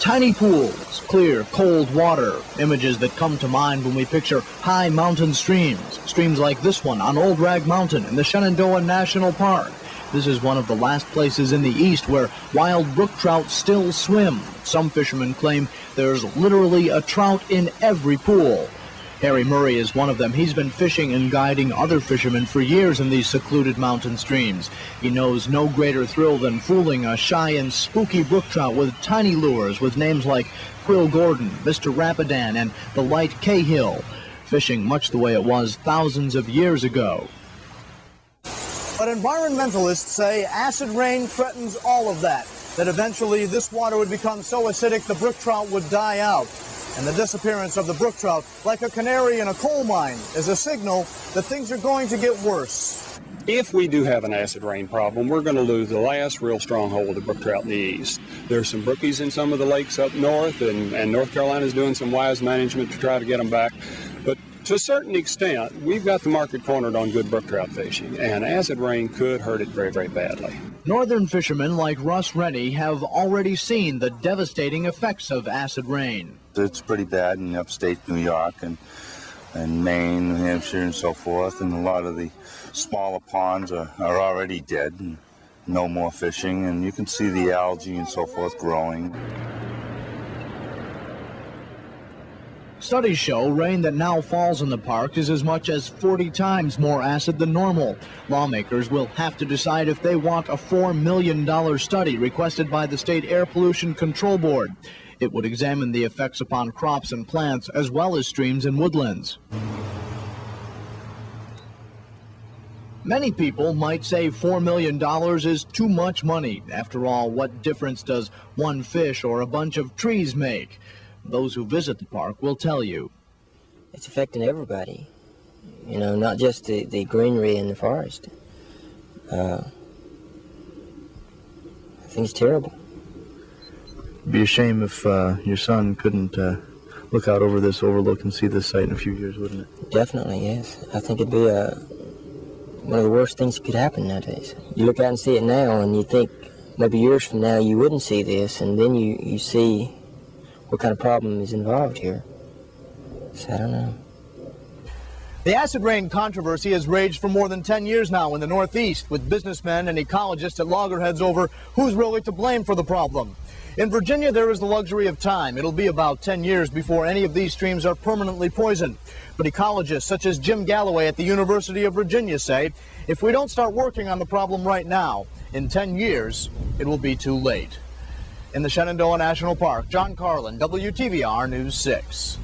Tiny pools, clear, cold water, images that come to mind when we picture high mountain streams. Streams like this one on Old Rag Mountain in the Shenandoah National Park. This is one of the last places in the east where wild brook trout still swim. Some fishermen claim there's literally a trout in every pool. Harry Murray is one of them. He's been fishing and guiding other fishermen for years in these secluded mountain streams. He knows no greater thrill than fooling a shy and spooky brook trout with tiny lures with names like Quill Gordon, Mr. Rapidan, and the Light Cahill. Fishing much the way it was thousands of years ago. But environmentalists say acid rain threatens all of that eventually this water would become so acidic the brook trout would die out. And the disappearance of the brook trout, like a canary in a coal mine, is a signal that things are going to get worse. If we do have an acid rain problem, we're going to lose the last real stronghold of brook trout in the east. There's some brookies in some of the lakes up north, and North Carolina is doing some wise management to try to get them back. But to a certain extent, we've got the market cornered on good brook trout fishing, and acid rain could hurt it very, very badly. Northern fishermen like Russ Rennie have already seen the devastating effects of acid rain. It's pretty bad in upstate New York and Maine, New Hampshire, and so forth. And a lot of the smaller ponds are already dead and no more fishing. And you can see the algae and so forth growing. Studies show rain that now falls in the park is as much as 40 times more acid than normal. Lawmakers will have to decide if they want a $4 million study requested by the State Air Pollution Control Board. It would examine the effects upon crops and plants as well as streams and woodlands. Many people might say $4 million is too much money. After all, what difference does one fish or a bunch of trees make? Those who visit the park will tell you. It's affecting everybody, you know, not just the greenery in the forest. I think it's terrible. It'd be a shame if your son couldn't look out over this overlook and see this site in a few years, wouldn't it? Definitely, yes. I think it'd be one of the worst things that could happen nowadays. You look out and see it now, and you think maybe years from now you wouldn't see this, and then you see what kind of problem is involved here. So I don't know. The acid rain controversy has raged for more than 10 years now in the Northeast, with businessmen and ecologists at loggerheads over who's really to blame for the problem. In Virginia, there is the luxury of time. It'll be about 10 years before any of these streams are permanently poisoned. But ecologists such as Jim Galloway at the University of Virginia say if we don't start working on the problem right now, in 10 years, it will be too late. In the Shenandoah National Park, John Carlin, WTVR News 6.